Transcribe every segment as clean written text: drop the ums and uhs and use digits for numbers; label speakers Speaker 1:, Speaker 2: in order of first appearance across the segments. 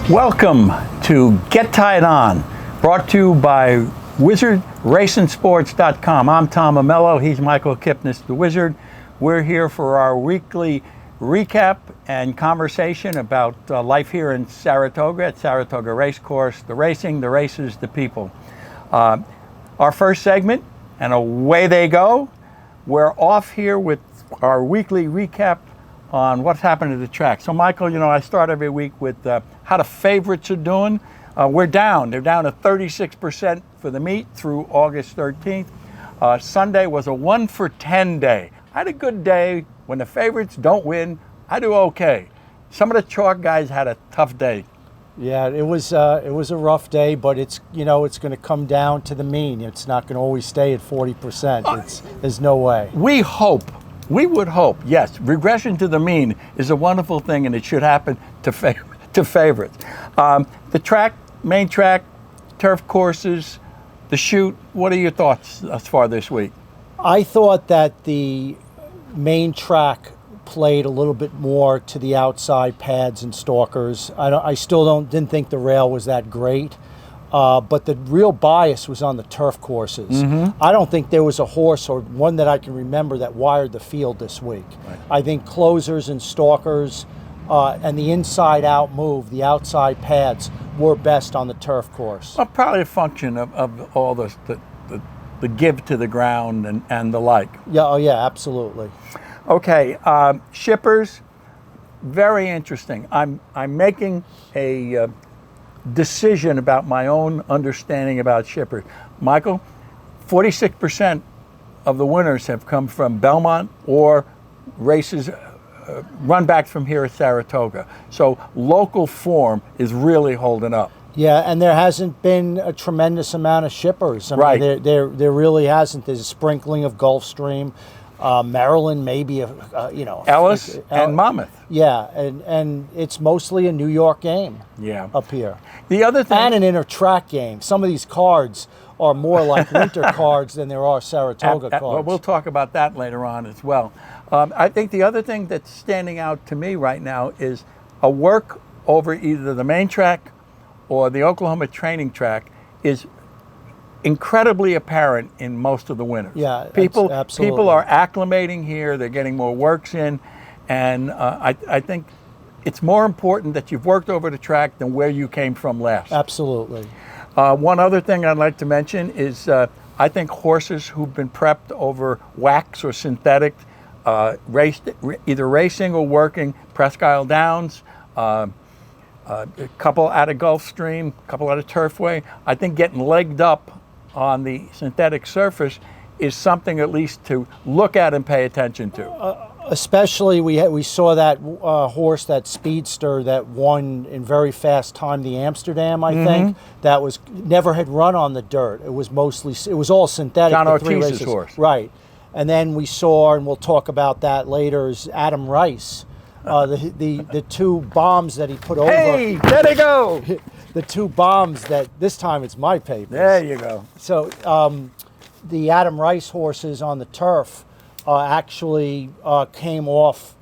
Speaker 1: Welcome to Get Tied On, brought to you by WizardRacingSports.com. I'm Tom Amello. He's Michael Kipnis, the Wizard. We're here for our weekly recap and conversation about life here in Saratoga, at Saratoga Racecourse, the racing, the races, the people. Our first segment, and away they go. We're off here with our weekly recap on what's happened to the track. So, Michael, I start every week with how the favorites are doing. We're down. They're down to 36% for the meet through August 13th. Sunday was a 1 for 10 day. I had a good day. When the favorites don't win, I do okay. Some of the chalk guys had a tough day.
Speaker 2: Yeah, it was a rough day, but it's going to come down to the mean. It's not going to always stay at 40%. There's no way.
Speaker 1: We would hope, yes, regression to the mean is a wonderful thing, and it should happen to favorites. The track, main track, turf courses, the chute, what are your thoughts thus far this week?
Speaker 2: I thought that the main track played a little bit more to the outside pads and stalkers. I still didn't think the rail was that great. But the real bias was on the turf courses. Mm-hmm. I don't think there was a horse or one that I can remember that wired the field this week. Right. I think closers and stalkers and the inside-out move, the outside pads, were best on the turf course.
Speaker 1: Well, probably a function of all the give to the ground and the like.
Speaker 2: Yeah, oh yeah, absolutely.
Speaker 1: Okay, shippers, very interesting. I'm making a decision about my own understanding about shippers. Michael, 46% of the winners have come from Belmont or races run back from here at Saratoga. So local form is really holding up.
Speaker 2: Yeah, and there hasn't been a tremendous amount of shippers.
Speaker 1: Right.
Speaker 2: Mean, there really hasn't. There's a sprinkling of Gulfstream. Maryland, maybe
Speaker 1: Ellis and Monmouth.
Speaker 2: Yeah, and it's mostly a New York game.
Speaker 1: Yeah,
Speaker 2: up here.
Speaker 1: The other thing,
Speaker 2: and an inter-track game. Some of these cards are more like winter cards than there are Saratoga cards.
Speaker 1: Well, we'll talk about that later on as well. I think the other thing that's standing out to me right now is a work over either the main track or the Oklahoma training track is incredibly apparent in most of the winners.
Speaker 2: Yeah,
Speaker 1: people
Speaker 2: absolutely.
Speaker 1: are acclimating here. They're getting more works in, and I think it's more important that you've worked over the track than where you came from last.
Speaker 2: Absolutely.
Speaker 1: One other thing I'd like to mention is I think horses who've been prepped over wax or synthetic, either racing or working, Presque Isle Downs, a couple out of Gulfstream, a couple out of Turfway, I think getting legged up on the synthetic surface is something at least to look at and pay attention to.
Speaker 2: Especially we saw that horse, that speedster that won in very fast time, the Amsterdam, I think, that was never had run on the dirt. It was all synthetic.
Speaker 1: John Ortiz's horse.
Speaker 2: Right. And then we saw, and we'll talk about that later, is Adam Rice. The two bombs that he put over.
Speaker 1: Hey, there they go.
Speaker 2: The two bombs that this time it's my papers.
Speaker 1: There you go.
Speaker 2: So the Adam Rice horses on the turf actually came off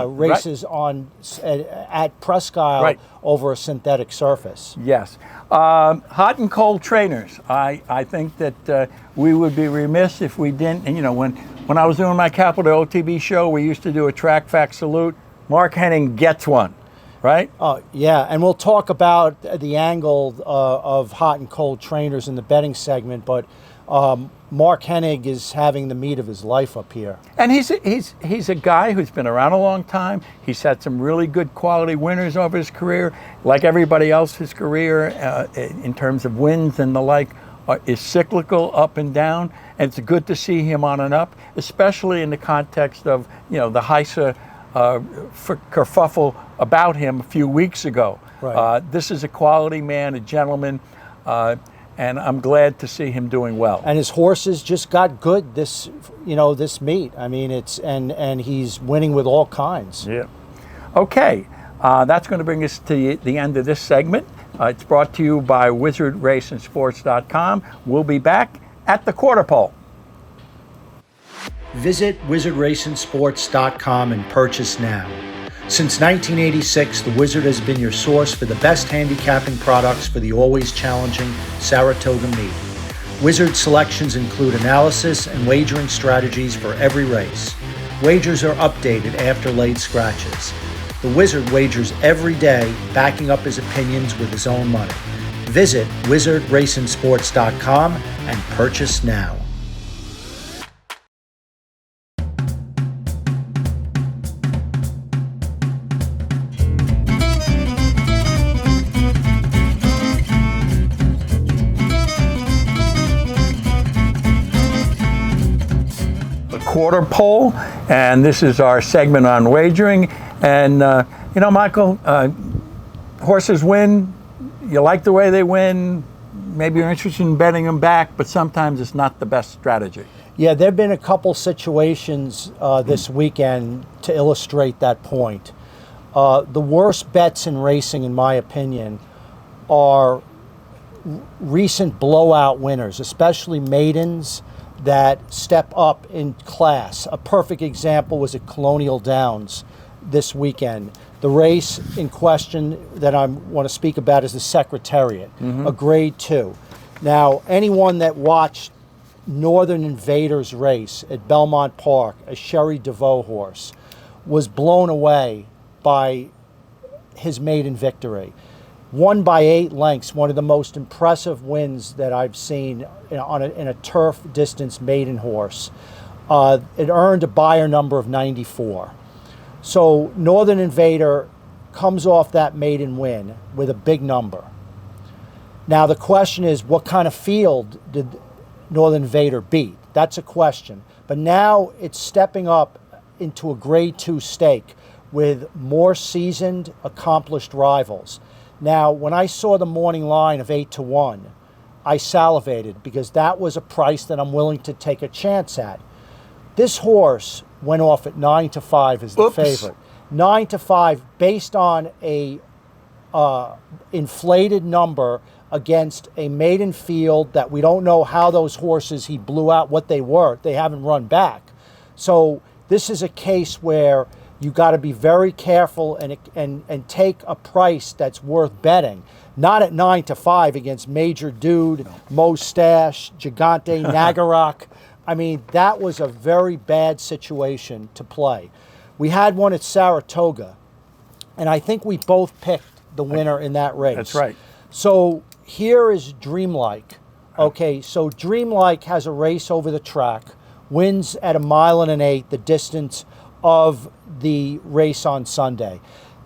Speaker 2: races at Presque Isle over a synthetic surface.
Speaker 1: Yes. Hot and cold trainers. I think that we would be remiss if we didn't. And when I was doing my Capital OTB show, we used to do a track fact salute. Mark Henning gets one. Right?
Speaker 2: Yeah, and we'll talk about the angle of hot and cold trainers in the betting segment, but Mark Hennig is having the meat of his life up here.
Speaker 1: And he's a guy who's been around a long time. He's had some really good quality winners over his career. Like everybody else, his career in terms of wins and the like is cyclical, up and down, and it's good to see him on and up, especially in the context of the Heisa kerfuffle about him a few weeks ago.
Speaker 2: Right.
Speaker 1: This is a quality man, a gentleman, and I'm glad to see him doing well.
Speaker 2: And his horses just got good this meet. I mean, and he's winning with all kinds.
Speaker 1: Yeah. Okay, that's going to bring us to the end of this segment. It's brought to you by WizardRacingSports.com. We'll be back at the quarter pole.
Speaker 2: Visit WizardRacingSports.com and purchase now. Since 1986, the Wizard has been your source for the best handicapping products for the always challenging Saratoga meet. Wizard selections include analysis and wagering strategies for every race. Wagers are updated after late scratches. The Wizard wagers every day, backing up his opinions with his own money. Visit wizardracinsports.com and purchase now.
Speaker 1: Quarter pole, and this is our segment on wagering. And Michael, horses win. You like the way they win. Maybe you're interested in betting them back, but sometimes it's not the best strategy.
Speaker 2: Yeah, there have been a couple situations this weekend to illustrate that point. The worst bets in racing, in my opinion, are recent blowout winners, especially maidens that step up in class. A perfect example was at Colonial Downs this weekend. The race in question that I want to speak about is the Secretariat, a grade 2. Now, anyone that watched Northern Invader's race at Belmont Park, a Sherry DeVoe horse, was blown away by his maiden victory. Won by 8 lengths, one of the most impressive wins that I've seen in a turf distance maiden horse. It earned a buyer number of 94. So Northern Invader comes off that maiden win with a big number. Now the question is, what kind of field did Northern Invader beat? That's a question. But now it's stepping up into a grade 2 stake with more seasoned, accomplished rivals. Now, when I saw the morning line of 8-1, I salivated because that was a price that I'm willing to take a chance at. This horse went off at 9-5 as the favorite. 9-5 based on a inflated number against a maiden field that we don't know how those horses he blew out, what they were. They haven't run back. So this is a case where you got to be very careful and take a price that's worth betting. Not at 9-5 against Major Dude, Mostache, Gigante, Nagarak. I mean, that was a very bad situation to play. We had one at Saratoga, and I think we both picked the winner in that race.
Speaker 1: That's right.
Speaker 2: So here is Dreamlike. Okay, so Dreamlike has a race over the track, wins at 1.8 miles, the distance of the race on Sunday.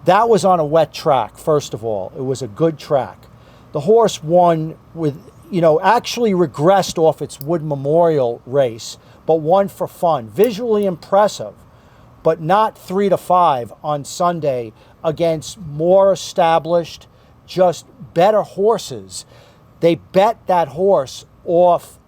Speaker 2: That was on a wet track, first of all. It was a good track. The horse won with, actually regressed off its Wood Memorial race, but won for fun. Visually impressive, but not 3-5 on Sunday against more established, just better horses. They bet that horse off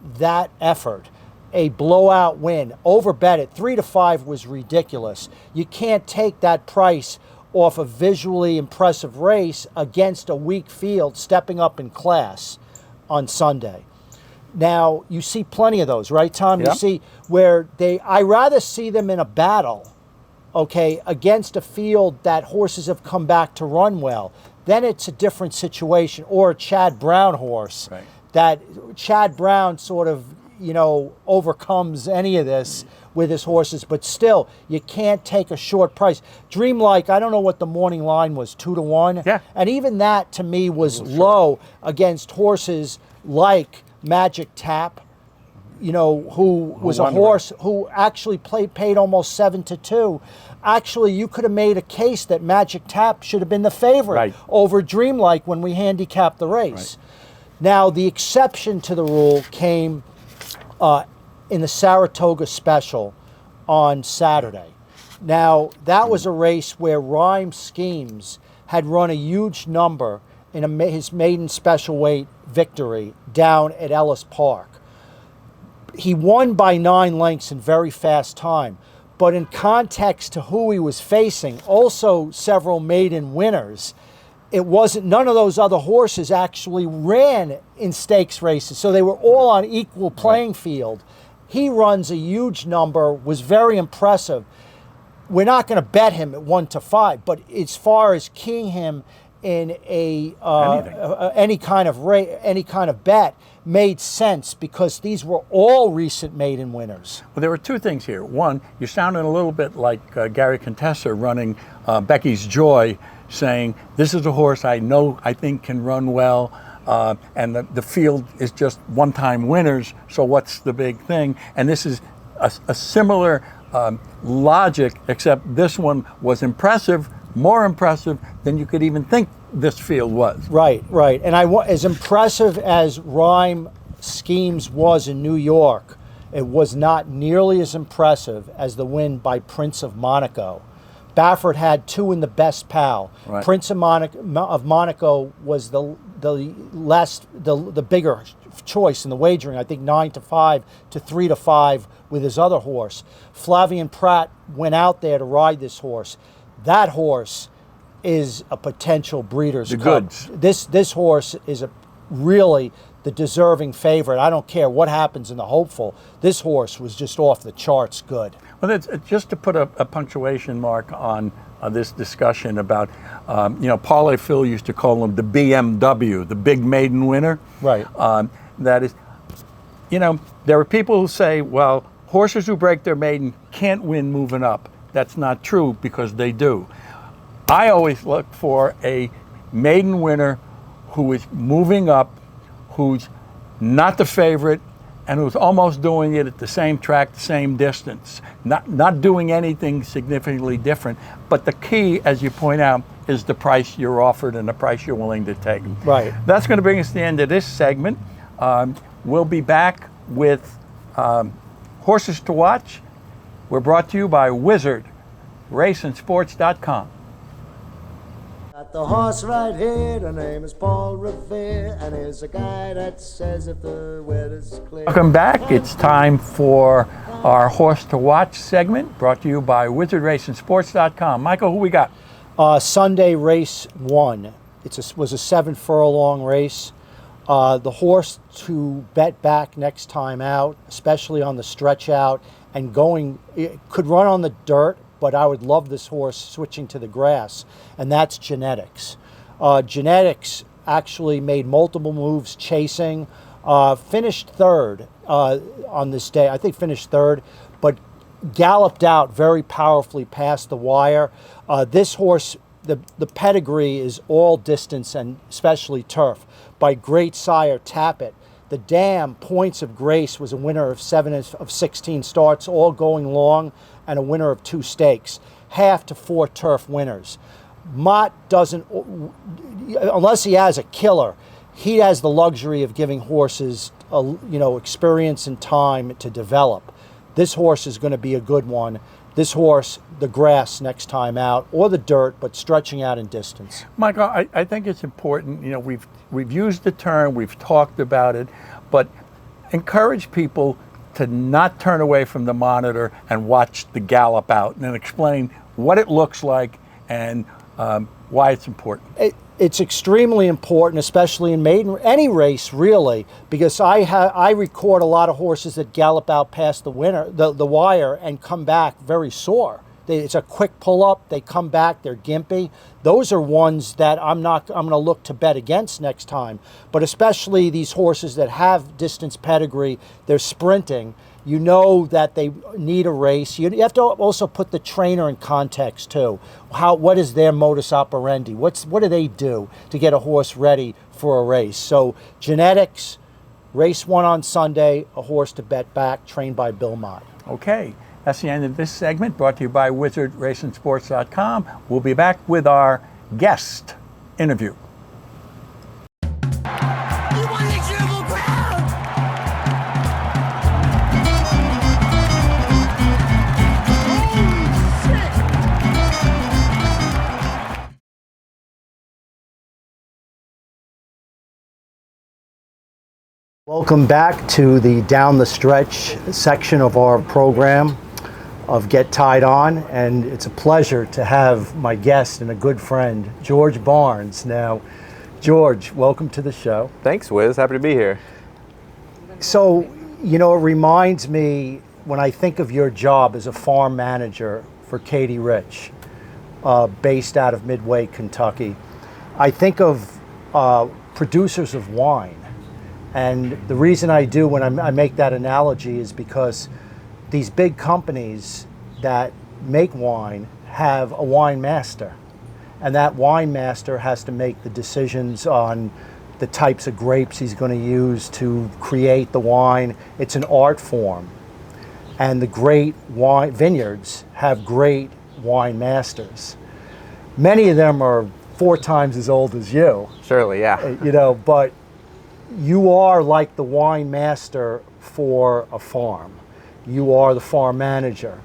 Speaker 2: that effort. A blowout win, overbet it. 3-5 was ridiculous. You can't take that price off a visually impressive race against a weak field stepping up in class on Sunday. Now, you see plenty of those, right, Tom?
Speaker 1: Yep.
Speaker 2: You see where I rather see them in a battle, okay, against a field that horses have come back to run well. Then it's a different situation. Or a Chad Brown horse.
Speaker 1: Right.
Speaker 2: That Chad Brown sort of overcomes any of this with his horses, but still, you can't take a short price. Dreamlike, I don't know what the morning line was, 2-1.
Speaker 1: Yeah.
Speaker 2: And even that, to me, was low against horses like Magic Tap, who was a horse who actually paid almost 7-2. Actually, you could have made a case that Magic Tap should have been the favorite over Dreamlike when we handicapped the race.
Speaker 1: Right.
Speaker 2: Now, the exception to the rule came in the Saratoga Special on Saturday. Now, that was a race where Rhyme Schemes had run a huge number in his maiden special weight victory down at Ellis Park. He won by 9 lengths in very fast time, but in context to who he was facing, also several maiden winners, it wasn't, none of those other horses actually ran in stakes races, so they were all on equal playing field. He runs a huge number, was very impressive. we're not going to bet him at 1-5, but as far as keying him in any kind of bet made sense because these were all recent maiden winners.
Speaker 1: Well, there were two things here. One, you're sounding a little bit like Gary Contessa running Becky's Joy, saying, this is a horse I think can run well, and the field is just one-time winners, so what's the big thing? And this is a similar logic, except this one was impressive, more impressive than you could even think this field was.
Speaker 2: Right. And as impressive as Rhyme Schemes was in New York, it was not nearly as impressive as the win by Prince of Monaco. Baffert had 2 in the best pal.
Speaker 1: Right.
Speaker 2: Prince of Monaco was the bigger choice in the wagering. I think 9-5 to 3-5 with his other horse. Flavien Prat went out there to ride this horse. That horse is a potential breeder's cup.
Speaker 1: Goods.
Speaker 2: This horse is really the deserving favorite. I don't care what happens in the hopeful. This horse was just off the charts good.
Speaker 1: Well, just to put a punctuation mark on this discussion about, Parlay Phil used to call him the BMW, the big maiden winner.
Speaker 2: Right.
Speaker 1: That is, there are people who say, well, horses who break their maiden can't win moving up. That's not true because they do. I always look for a maiden winner who is moving up, who's not the favorite, and who's almost doing it at the same track, the same distance, not doing anything significantly different. But the key, as you point out, is the price you're offered and the price you're willing to take.
Speaker 2: Right.
Speaker 1: That's going to bring us to the end of this segment. We'll be back with Horses to Watch. We're brought to you by Wizard, raceandsports.com.
Speaker 3: Got the horse right here, the name is Paul Revere, and here's a guy that says if the weather's clear.
Speaker 1: Welcome back. It's time for our Horse to Watch segment, brought to you by wizardraceandsports.com. Michael, who we got?
Speaker 2: Sunday race 1. Was a 7-furlong race. The horse to bet back next time out, especially on the stretch out, and it could run on the dirt, but I would love this horse switching to the grass, and that's Genetics. Genetics actually made multiple moves chasing, finished third on this day. I think finished third, but galloped out very powerfully past the wire. This horse, the pedigree is all distance and especially turf by great sire Tappet. The Dam, Points of Grace, was a winner of 7 of 16 starts, all going long, and a winner of 2 stakes. Half to 4 turf winners. Mott doesn't, unless he has a killer, he has the luxury of giving horses, experience and time to develop. This horse is going to be a good one. This horse, the grass next time out, or the dirt, but stretching out in distance.
Speaker 1: Michael, I think it's important. We've used the term, we've talked about it, but encourage people to not turn away from the monitor and watch the gallop out, and then explain what it looks like and why it's important.
Speaker 2: It's extremely important, especially in any race, really, because I record a lot of horses that gallop out past the wire and come back very sore. It's a quick pull up. They come back. They're gimpy. Those are ones that I'm going to look to bet against next time. But especially these horses that have distance pedigree, they're sprinting. You know that they need a race. You have to also put the trainer in context too. What is their modus operandi? What do they do to get a horse ready for a race? So Genetics, race 1 on Sunday, a horse to bet back, trained by Bill Mott.
Speaker 1: Okay, that's the end of this segment, brought to you by wizardraceandsports.com. We'll be back with our guest interview.
Speaker 2: Welcome back to the Down the Stretch section of our program of Get Tied On, and it's a pleasure to have my guest and a good friend, George Barnes. Now, George, welcome to the show.
Speaker 4: Thanks, Wiz. Happy to be here.
Speaker 2: So, it reminds me when I think of your job as a farm manager for KatieRich, based out of Midway, Kentucky. I think of producers of wine. And the reason I do when I make that analogy is because these big companies that make wine have a wine master. And that wine master has to make the decisions on the types of grapes he's going to use to create the wine. It's an art form. And the great wine vineyards have great wine masters. Many of them are 4 times as old as you.
Speaker 4: Surely, yeah.
Speaker 2: You know, but you are like the wine master for a farm. You are the farm manager.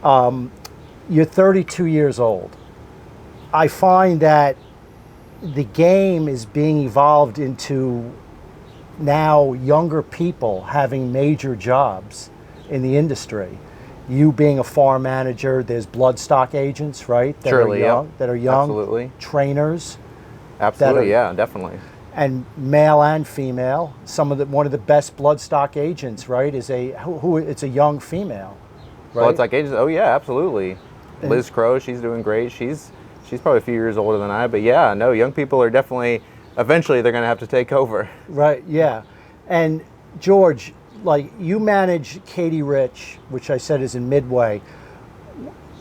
Speaker 2: You're 32 years old. I find that the game is being evolved into now younger people having major jobs in the industry. You being a farm manager, there's bloodstock agents, right?
Speaker 4: Surely, yeah.
Speaker 2: That are young.
Speaker 4: Absolutely.
Speaker 2: Trainers.
Speaker 4: Absolutely, yeah, definitely.
Speaker 2: And male and female. One of the best bloodstock agents, right, is it's a young female. Right?
Speaker 4: Bloodstock agents, oh yeah, absolutely. Liz Crow, she's doing great. She's probably a few years older than I, but yeah, no, young people are definitely, eventually they're going to have to take over.
Speaker 2: Right, yeah. And George, like you manage KatieRich, which I said is in Midway.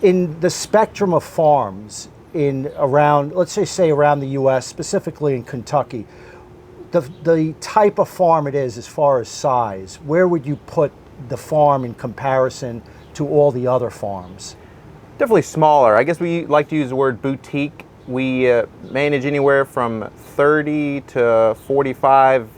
Speaker 2: In the spectrum of farms let's say around the U.S., specifically in Kentucky, the type of farm it is as far as size, where would you put the farm in comparison to all the other farms?
Speaker 4: Definitely smaller. I guess we like to use the word boutique. We manage anywhere from 30 to 45.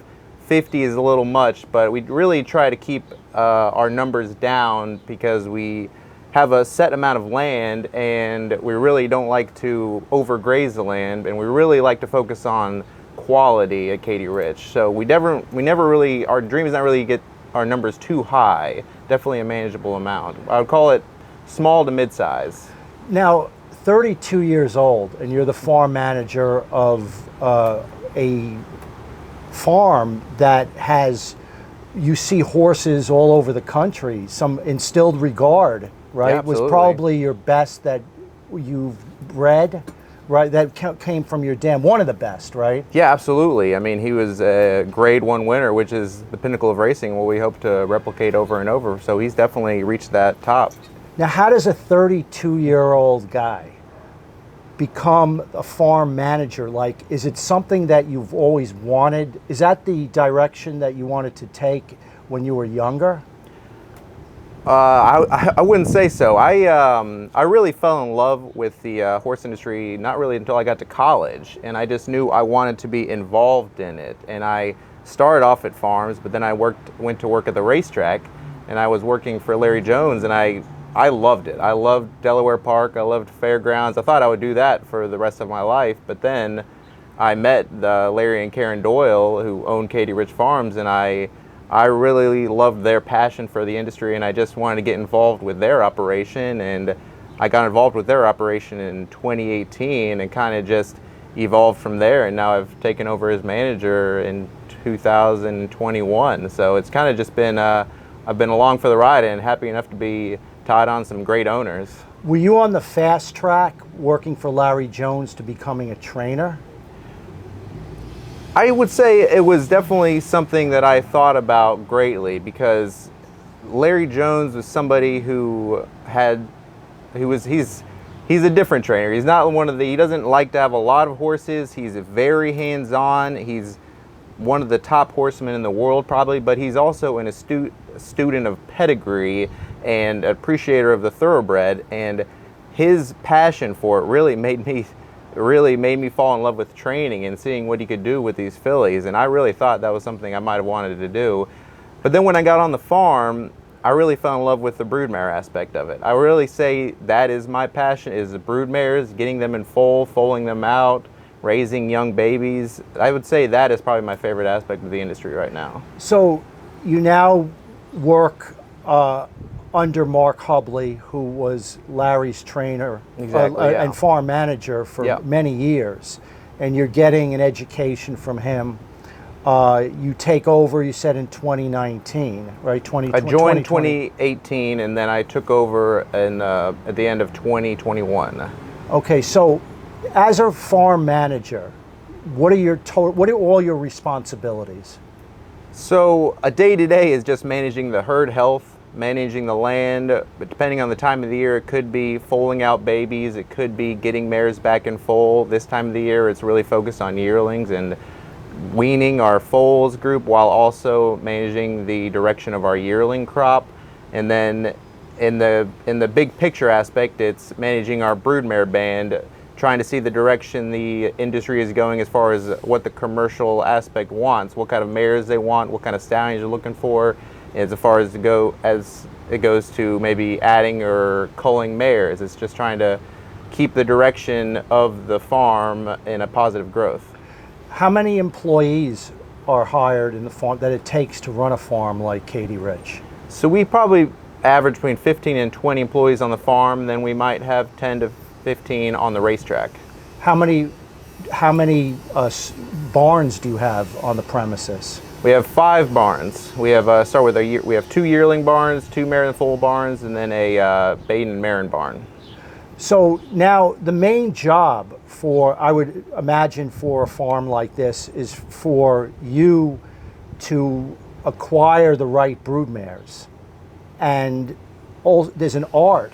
Speaker 4: 50 is a little much, but we really try to keep our numbers down because we have a set amount of land and we really don't like to overgraze the land, and we really like to focus on quality at KatieRich. So we never really, our dream is not really to get our numbers too high. Definitely a manageable amount. I would call it small to mid-size.
Speaker 2: Now, 32 years old, and you're the farm manager of a farm that you see horses all over the country, some instilled regard, right?
Speaker 4: Yeah,
Speaker 2: was probably your best that you've bred, right? That came from your dam, one of the best, right?
Speaker 4: Yeah, absolutely. I mean, he was a grade 1 winner, which is the pinnacle of racing, what we hope to replicate over and over. So he's definitely reached that top.
Speaker 2: Now, how does a 32-year-old guy become a farm manager? Like, is it something that you've always wanted? Is that the direction that you wanted to take when you were younger?
Speaker 4: I wouldn't say so. I really fell in love with the horse industry not really until I got to college, and I just knew I wanted to be involved in it. And I started off at farms, but then I went to work at the racetrack, and I was working for Larry Jones, and I loved it. I loved Delaware Park. I loved fairgrounds. I thought I would do that for the rest of my life, but then I met Larry and Karen Doyle, who own KatieRich Farms, and I really loved their passion for the industry, and I just wanted to get involved with their operation. And I got involved with their operation in 2018 and kind of just evolved from there. And now I've taken over as manager in 2021. So it's kind of just been, I've been along for the ride and happy enough to be tied on some great owners.
Speaker 2: Were you on the fast track working for Larry Jones to becoming a trainer?
Speaker 4: I would say it was definitely something that I thought about greatly, because Larry Jones was somebody he's a different trainer. He's not he doesn't like to have a lot of horses. He's very hands-on. He's one of the top horsemen in the world probably, but he's also an astute student of pedigree and appreciator of the thoroughbred, and his passion for it really made me fall in love with training and seeing what he could do with these fillies. And I really thought that was something I might have wanted to do. But then when I got on the farm, I really fell in love with the broodmare aspect of it. I really say that is my passion, is the broodmares, getting them in foal, foaling them out, raising young babies. I would say that is probably my favorite aspect of the industry right now.
Speaker 2: So you now work under Mark Hubley, who was Larry's trainer.
Speaker 4: Exactly, yeah.
Speaker 2: And farm manager for
Speaker 4: Yeah.
Speaker 2: many years, and you're getting an education from him. You take over, you said in 2019, right?
Speaker 4: I joined 2018, and then I took over at the end of 2021.
Speaker 2: Okay, so as a farm manager, what are all your responsibilities?
Speaker 4: So a day-to-day is just managing the herd health, managing the land, but depending on the time of the year, it could be foaling out babies, it could be getting mares back in foal. This time of the year, it's really focused on yearlings and weaning our foals group while also managing the direction of our yearling crop. And then in the big picture aspect, it's managing our broodmare band, trying to see the direction the industry is going as far as what the commercial aspect wants, what kind of mares they want, what kind of stallions you're looking for, as far as it goes to maybe adding or culling mares. It's just trying to keep the direction of the farm in a positive growth.
Speaker 2: How many employees are hired in the farm that it takes to run a farm like KatieRich?
Speaker 4: So we probably average between 15 and 20 employees on the farm, then we might have 10 to 15 on the racetrack.
Speaker 2: How many barns do you have on the premises?
Speaker 4: We have 5 barns. We have we have 2 yearling barns, 2 mare and foal barns, and then a Baden and Marin barn.
Speaker 2: So now the main job I would imagine for a farm like this is for you to acquire the right broodmares. And there's an art,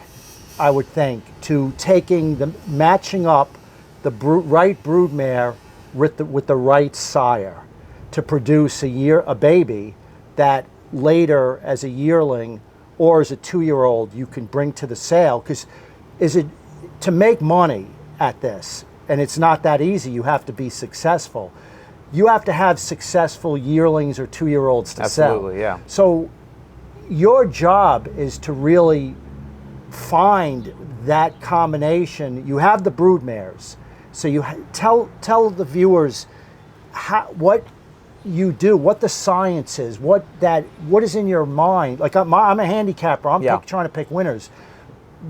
Speaker 2: I would think, to matching up the right broodmare with the right sire to produce a baby that later as a yearling or as a 2-year-old you can bring to the sale. Because to make money at this, and it's not that easy, you have to be successful. You have to have successful yearlings or 2-year-olds to sell.
Speaker 4: Absolutely, yeah.
Speaker 2: So your job is to really find that combination. You have the broodmares, so you tell the viewers what you do, what the science is, what is in your mind. Like I'm a handicapper. I'm trying to pick winners.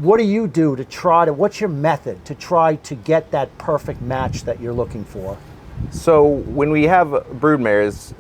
Speaker 2: What do you do what's your method to try to get that perfect match that you're looking for?
Speaker 4: So when we have broodmares,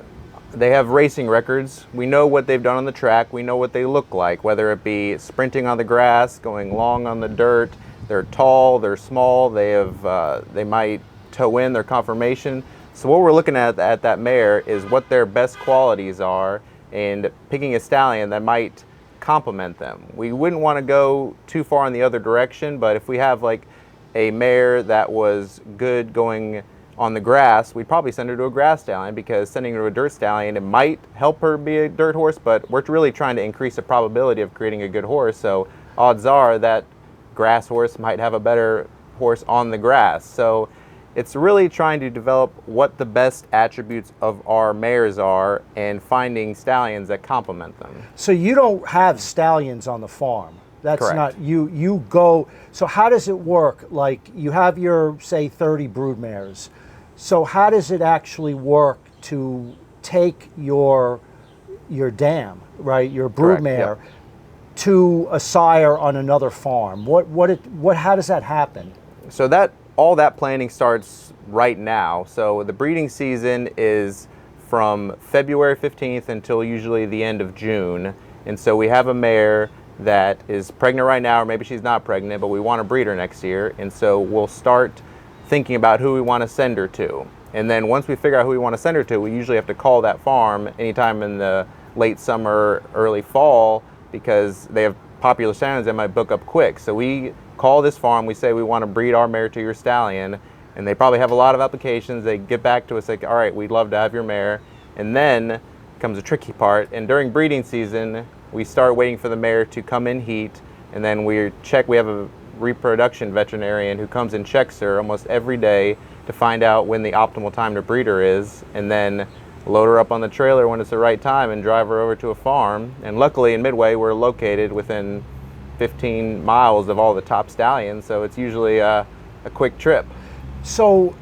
Speaker 4: they have racing records. We know what they've done on the track. We know what they look like, whether it be sprinting on the grass, going long on the dirt. They're tall, they're small, they might toe in their conformation. So what we're looking at that mare is what their best qualities are and picking a stallion that might complement them. We wouldn't want to go too far in the other direction, but if we have like a mare that was good going on the grass, we'd probably send her to a grass stallion, because sending her to a dirt stallion, it might help her be a dirt horse, but we're really trying to increase the probability of creating a good horse. So odds are that grass horse might have a better horse on the grass. So it's really trying to develop what the best attributes of our mares are and finding stallions that complement them.
Speaker 2: So you don't have stallions on the farm. That's
Speaker 4: correct.
Speaker 2: Not you go. So how does it work? Like you have your, say, 30 broodmares. So how does it actually work to take your dam, right, your broodmare,
Speaker 4: Correct, yep,
Speaker 2: to a sire on another farm? How does that happen?
Speaker 4: So all that planning starts right now. So the breeding season is from February 15th until usually the end of June. And so we have a mare that is pregnant right now, or maybe she's not pregnant, but we want to breed her next year. And so we'll start thinking about who we want to send her to. And then once we figure out who we want to send her to, we usually have to call that farm anytime in the late summer, early fall, because they have popular stallions that might book up quick. So we call this farm, we say we want to breed our mare to your stallion, and they probably have a lot of applications. They get back to us like, all right, we'd love to have your mare. And then comes the tricky part, and during breeding season, we start waiting for the mare to come in heat, and then we have a reproduction veterinarian who comes and checks her almost every day to find out when the optimal time to breed her is, and then load her up on the trailer when it's the right time and drive her over to a farm. And luckily in Midway, we're located within 15 miles of all the top stallions, so it's usually a quick trip.
Speaker 2: So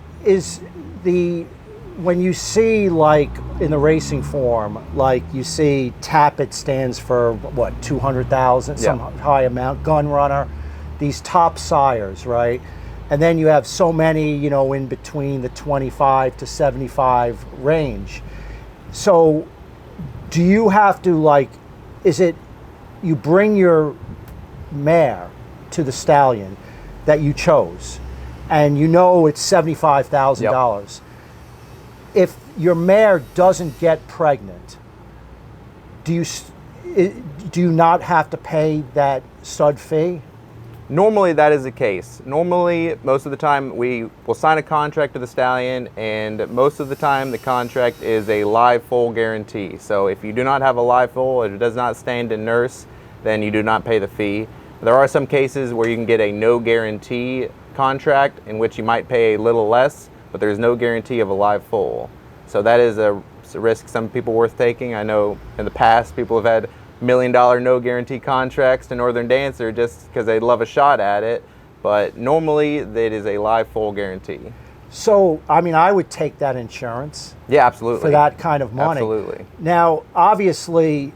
Speaker 2: when you see, like in the racing form, like you see Tappet stands for what, 200,000, some high amount, Gun Runner, these top sires, right? And then you have so many, in between the 25 to 75 range. So do you have to, like, is it you bring your mare to the stallion that you chose and you know it's $75,000. If your mare doesn't get pregnant, do you not have to pay that stud fee?
Speaker 4: Normally that is the case. Normally, most of the time, we will sign a contract to the stallion, and most of the time the contract is a live foal guarantee. So if you do not have a live foal, it does not stand in nurse, then you do not pay the fee. There are some cases where you can get a no guarantee contract in which you might pay a little less, but there's no guarantee of a live foal. So that is a risk some people worth taking. I know in the past people have had $1 million no guarantee contracts to Northern Dancer just because they love a shot at it, but normally it is a live foal guarantee.
Speaker 2: So, I mean, I would take that insurance.
Speaker 4: Yeah, absolutely.
Speaker 2: For that kind of money.
Speaker 4: Absolutely.
Speaker 2: Now, obviously,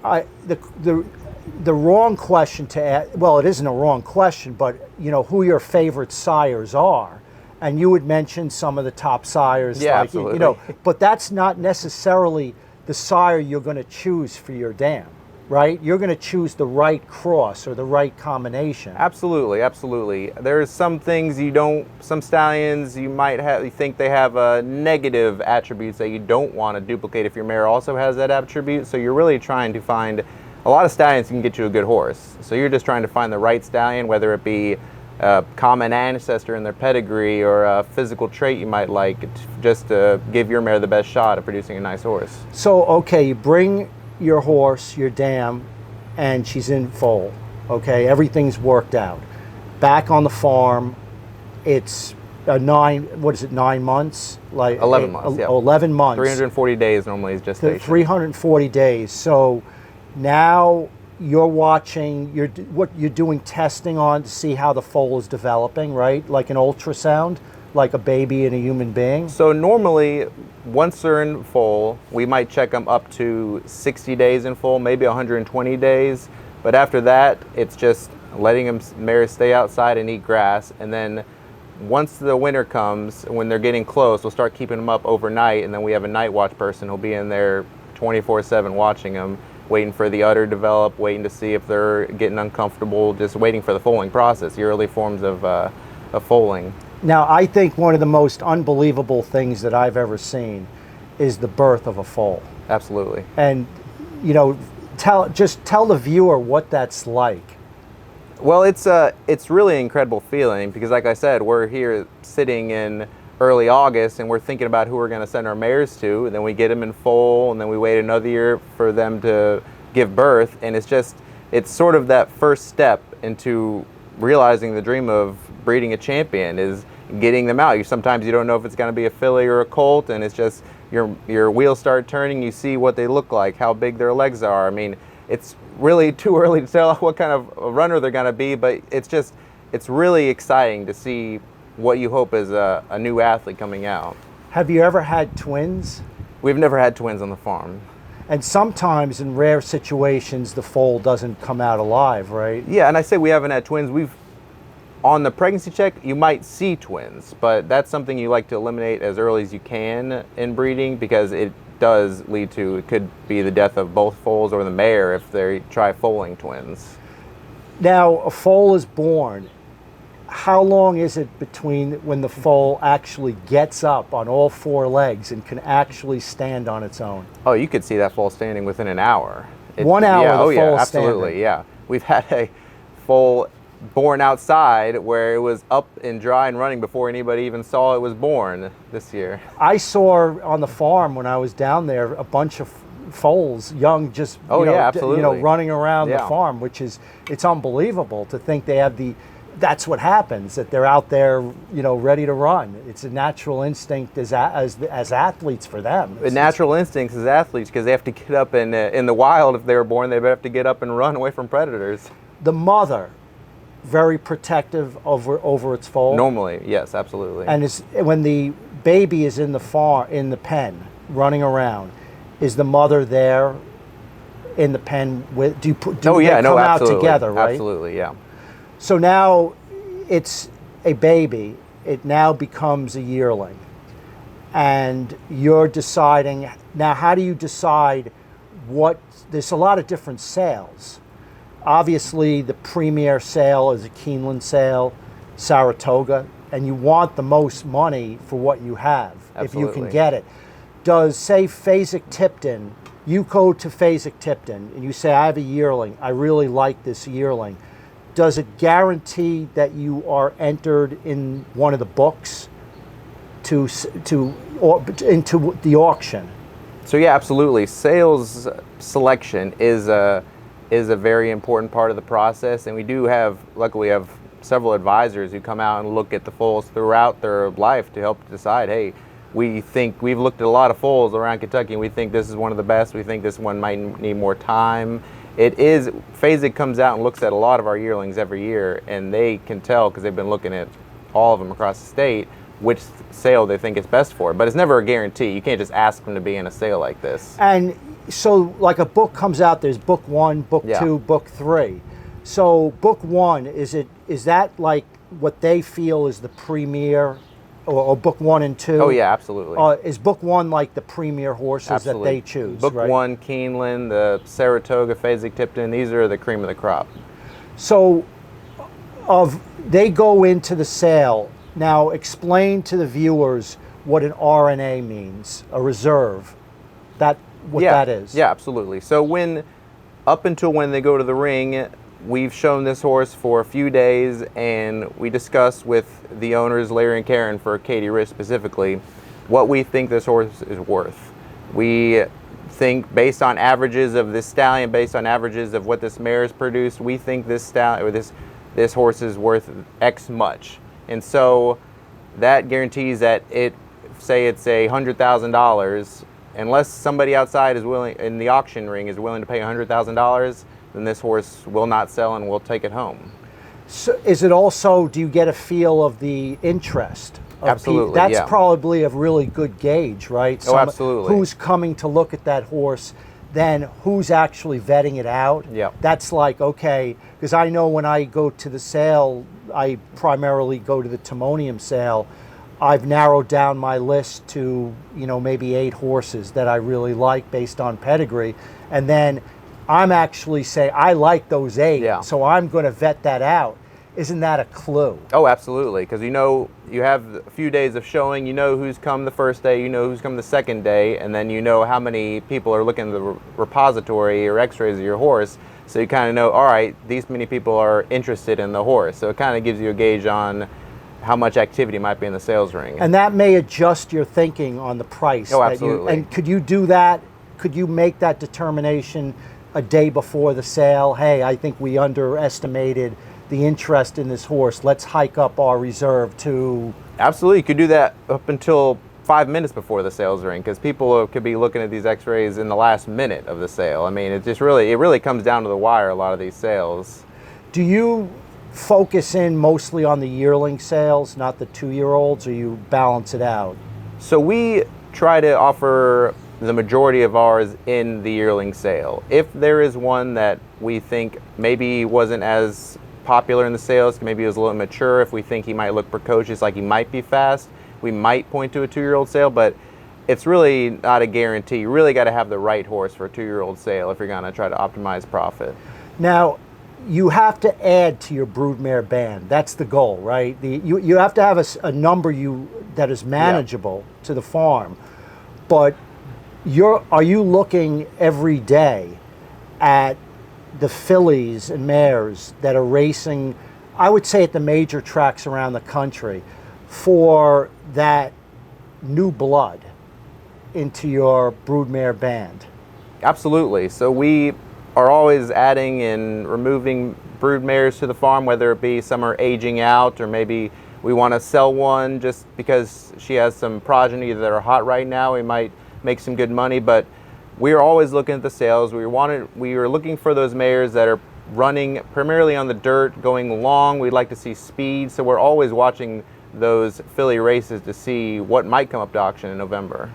Speaker 2: the wrong question to ask, well, it isn't a wrong question, but you know who your favorite sires are, and you would mention some of the top sires.
Speaker 4: Yeah,
Speaker 2: like,
Speaker 4: absolutely.
Speaker 2: You know, but that's not necessarily the sire you're going to choose for your dam, right? You're going to choose the right cross or the right combination.
Speaker 4: Absolutely, absolutely. There's some things some stallions you might have, you think they have negative attributes that you don't want to duplicate if your mare also has that attribute. So you're really trying to find, a lot of stallions can get you a good horse. So you're just trying to find the right stallion, whether it be a common ancestor in their pedigree or a physical trait you might like, just to give your mare the best shot at producing a nice horse.
Speaker 2: So, okay, you bring your horse, your dam, and she's in foal. Okay, everything's worked out. Back on the farm, it's 9 months? Like
Speaker 4: 11 months, yeah.
Speaker 2: 11 months.
Speaker 4: 340 days normally is gestation.
Speaker 2: 340 days. So now you're watching, you're doing testing on to see how the foal is developing, right? Like an ultrasound, like a baby and a human being.
Speaker 4: So normally, once they're in foal, we might check them up to 60 days in foal, maybe 120 days. But after that, it's just letting them mares stay outside and eat grass. And then once the winter comes, when they're getting close, we'll start keeping them up overnight. And then we have a night watch person who'll be in there 24/7 watching them, waiting for the udder to develop, waiting to see if they're getting uncomfortable, just waiting for the foaling process, the early forms of foaling.
Speaker 2: Now, I think one of the most unbelievable things that I've ever seen is the birth of a foal.
Speaker 4: Absolutely.
Speaker 2: And, you know, just tell the viewer what that's like.
Speaker 4: Well, it's really an incredible feeling because, like I said, we're here sitting in early August and we're thinking about who we're going to send our mares to, and then we get them in foal, and then we wait another year for them to give birth, and it's sort of that first step into realizing the dream of breeding a champion is getting them out. Sometimes you don't know if it's going to be a filly or a colt, and it's just your wheels start turning, you see what they look like, how big their legs are. I mean, it's really too early to tell what kind of a runner they're going to be, but it's really exciting to see what you hope is a new athlete coming out.
Speaker 2: Have you ever had twins?
Speaker 4: We've never had twins on the farm.
Speaker 2: And sometimes in rare situations, the foal doesn't come out alive, right?
Speaker 4: Yeah, and I say we haven't had twins. On the pregnancy check, you might see twins, but that's something you like to eliminate as early as you can in breeding because it does lead to, it could be the death of both foals or the mare if they try foaling twins.
Speaker 2: Now, a foal is born. How long is it between when the foal actually gets up on all four legs and can actually stand on its own?
Speaker 4: Oh, you could see that foal standing within an hour.
Speaker 2: 1 hour,
Speaker 4: yeah,
Speaker 2: the
Speaker 4: oh yeah,
Speaker 2: foal's
Speaker 4: absolutely,
Speaker 2: standing.
Speaker 4: yeah. We've had a foal born outside where it was up and dry and running before anybody even saw it was born this year.
Speaker 2: I saw on the farm when I was down there a bunch of foals, young, just
Speaker 4: absolutely.
Speaker 2: running around the
Speaker 4: Yeah.
Speaker 2: farm, it's unbelievable to think they have that's what happens, that they're out there, ready to run. It's a natural instinct as athletes for them.
Speaker 4: A natural instincts as athletes because they have to get up in the wild. If they were born, they would have to get up and run away from predators.
Speaker 2: The mother, very protective over its foal.
Speaker 4: Normally, yes, absolutely.
Speaker 2: And when the baby is in the pen, running around, is the mother there in the pen with? Do they come out together? Right.
Speaker 4: Absolutely, yeah.
Speaker 2: So now it's a baby. It now becomes a yearling, and you're deciding Now, how do you decide what? There's a lot of different sales. Obviously, the premier sale is a Keeneland sale, Saratoga, and you want the most money for what you have if you can
Speaker 4: Absolutely.
Speaker 2: get it. Does, say, Fasig-Tipton, you go to Fasig-Tipton and you say, I have a yearling, I really like this yearling. Does it guarantee that you are entered in one of the books into the auction?
Speaker 4: So yeah, absolutely. Sales selection is a very important part of the process, and we do have, luckily, we have several advisors who come out and look at the foals throughout their life to help decide, hey, we think we've looked at a lot of foals around Kentucky, and we think this is one of the best. We think this one might need more time. It is, Fasig comes out and looks at a lot of our yearlings every year, and they can tell, because they've been looking at all of them across the state, which sale they think is best for. But it's never a guarantee. You can't just ask them to be in a sale like this.
Speaker 2: And so, like, a book comes out, there's book 1, book
Speaker 4: Yeah.
Speaker 2: 2, book 3. So book 1, is that like what they feel is the premier, or book 1 and 2?
Speaker 4: Oh yeah, absolutely.
Speaker 2: Is book 1 like the premier horses
Speaker 4: Absolutely.
Speaker 2: that they choose?
Speaker 4: Book
Speaker 2: right?
Speaker 4: 1, Keeneland, the Saratoga, Fasig-Tipton, these are the cream of the crop.
Speaker 2: So, they go into the sale. Now, explain to the viewers what an RNA means, a reserve. What that is.
Speaker 4: Yeah, absolutely. So up until when they go to the ring, we've shown this horse for a few days, and we discuss with the owners, Larry and Karen, for KatieRich specifically, what we think this horse is worth. We think, based on averages of this stallion, based on averages of what this mare has produced, we think this stallion, or this horse is worth X much. And so that guarantees that say it's $100,000, unless somebody outside is willing, in the auction ring, is willing to pay $100,000, then this horse will not sell and we'll take it home.
Speaker 2: So is it also, do you get a feel of the interest?
Speaker 4: Absolutely,
Speaker 2: That's
Speaker 4: yeah.
Speaker 2: probably a really good gauge, right?
Speaker 4: Oh, absolutely.
Speaker 2: Who's coming to look at that horse, then who's actually vetting it out?
Speaker 4: Yeah.
Speaker 2: That's like, okay, because I know when I go to the sale, I primarily go to the Timonium sale. I've narrowed down my list to, maybe 8 horses that I really like based on pedigree. And then I'm actually saying, I like those 8,
Speaker 4: Yeah.
Speaker 2: so I'm going to vet that out. Isn't that a clue?
Speaker 4: Oh, absolutely, because you have a few days of showing, who's come the first day, who's come the second day, and then how many people are looking at the repository or x-rays of your horse, so you kind of know, all right, these many people are interested in the horse, so it kind of gives you a gauge on how much activity might be in the sales ring.
Speaker 2: And that may adjust your thinking on the price.
Speaker 4: Oh, absolutely.
Speaker 2: And could you do that? Could you make that determination a day before the sale? Hey, I think we underestimated the interest in this horse. Let's hike up our reserve to...
Speaker 4: Absolutely, you could do that up until 5 minutes before the sales ring, because people could be looking at these x-rays in the last minute of the sale. I mean, it really comes down to the wire, a lot of these sales.
Speaker 2: Do you focus in mostly on the yearling sales, not the 2-year-olds, or you balance it out?
Speaker 4: So we try to offer the majority of ours in the yearling sale. If there is one that we think maybe wasn't as popular in the sales, maybe he was a little mature, if we think he might look precocious, like he might be fast, we might point to a 2-year-old sale, but it's really not a guarantee. You really got to have the right horse for a 2-year-old sale if you're going to try to optimize profit.
Speaker 2: Now, you have to add to your broodmare band. That's the goal, right? You have to have a number that is manageable to the farm. But are you looking every day at the fillies and mares that are racing, I would say at the major tracks around the country, for that new blood into your broodmare band?
Speaker 4: Absolutely. So we are always adding and removing brood mares to the farm, whether it be some are aging out, or maybe we want to sell one just because she has some progeny that are hot right now. We might make some good money, but we are always looking at the sales. We are looking for those mares that are running primarily on the dirt, going long. We'd like to see speed, so we're always watching those filly races to see what might come up to auction in November.